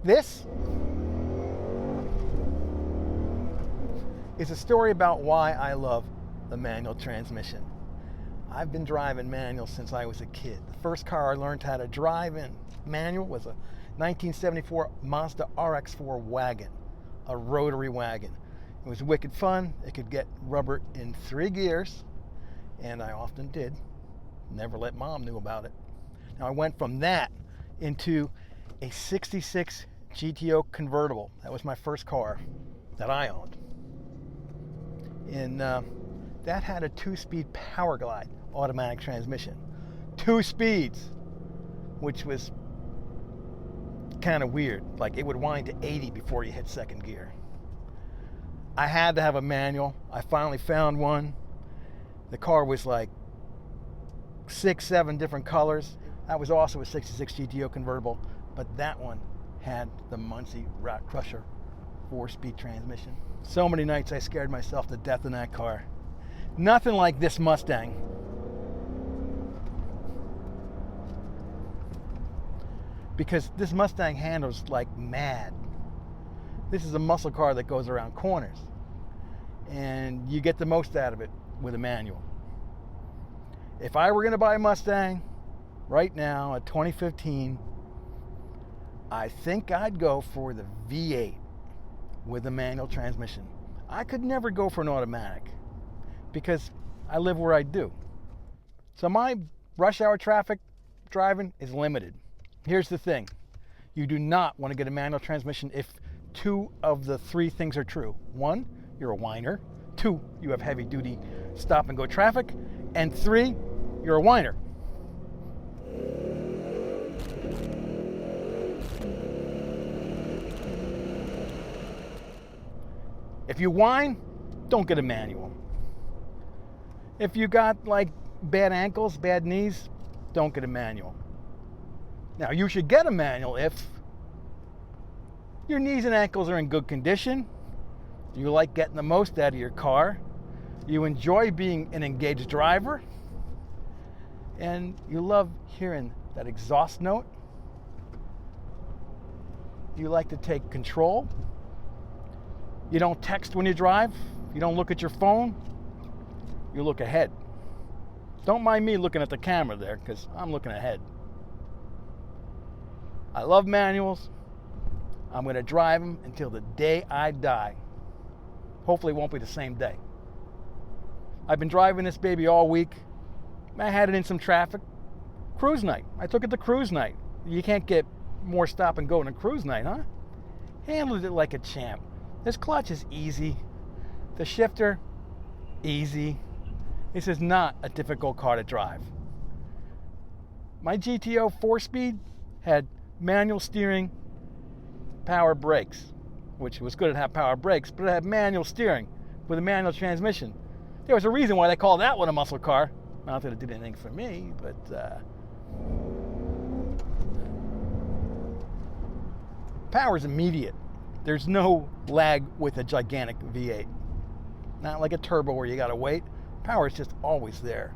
This is a story about why I love the manual transmission. I've been driving manual since I was a kid. The first car I learned how to drive in manual was a 1974 Mazda RX-4 wagon, a rotary wagon. It was wicked fun. It could get rubber in 3 gears, and I often did. Never let mom know about it. Now I went from that into a 66 GTO convertible. That was my first car that I owned. And that had a 2-speed power glide automatic transmission. 2 speeds, which was kind of weird. Like it would wind to 80 before you hit 2nd gear. I had to have a manual. I finally found one. The car was like 6, 7 different colors. That was also a 66 GTO convertible, but that one had the Muncie Rock Crusher 4-speed transmission. So many nights I scared myself to death in that car. Nothing like this Mustang. Because this Mustang handles like mad. This is a muscle car that goes around corners, and you get the most out of it with a manual. If I were going to buy a Mustang right now, a 2015, I think I'd go for the V8 with a manual transmission. I could never go for an automatic because I live where I do. So my rush hour traffic driving is limited. Here's the thing. You do not want to get a manual transmission if 2 of the 3 things are true. 1, you're a whiner. 2, you have heavy duty stop and go traffic. And 3, you're a whiner. If you whine, don't get a manual. If you got like bad ankles, bad knees, don't get a manual. Now you should get a manual if your knees and ankles are in good condition, you like getting the most out of your car, you enjoy being an engaged driver, and you love hearing that exhaust note. You like to take control. You don't text when you drive. You don't look at your phone. You look ahead. Don't mind me looking at the camera there, because I'm looking ahead. I love manuals. I'm going to drive them until the day I die. Hopefully it won't be the same day. I've been driving this baby all week. I had it in some traffic. Cruise night. I took it to cruise night. You can't get more stop and go than a cruise night, huh? Handled it like a champ. This clutch is easy. The shifter, easy. This is not a difficult car to drive. My GTO 4-speed had manual steering, power brakes, which was good to have power brakes, but it had manual steering with a manual transmission. There was a reason why they called that one a muscle car. Not that it did anything for me, but power's immediate. There's no lag with a gigantic V8. Not like a turbo where you gotta wait. Power is just always there.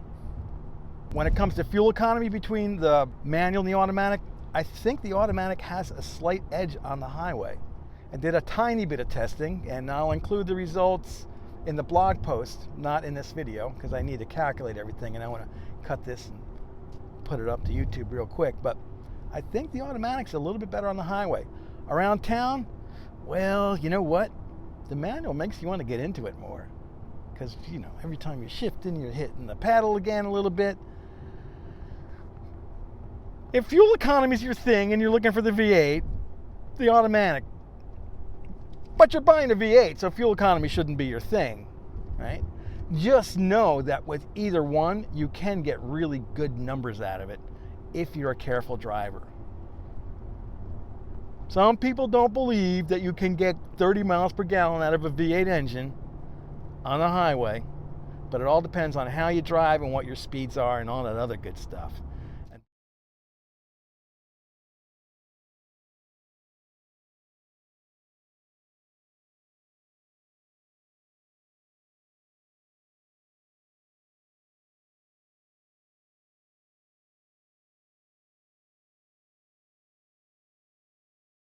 When it comes to fuel economy between the manual and the automatic, I think the automatic has a slight edge on the highway. I did a tiny bit of testing, and I'll include the results in the blog post, not in this video, because I need to calculate everything, and I want to cut this and put it up to YouTube real quick. But I think the automatic's a little bit better on the highway. Around town, well, you know what? The manual makes you want to get into it more. Because, you know, every time you're shifting, you're hitting the pedal again a little bit. If fuel economy is your thing and you're looking for the V8, the automatic. But you're buying a V8, so fuel economy shouldn't be your thing, right? Just know that with either one, you can get really good numbers out of it if you're a careful driver. Some people don't believe that you can get 30 miles per gallon out of a V8 engine on the highway, but it all depends on how you drive and what your speeds are and all that other good stuff.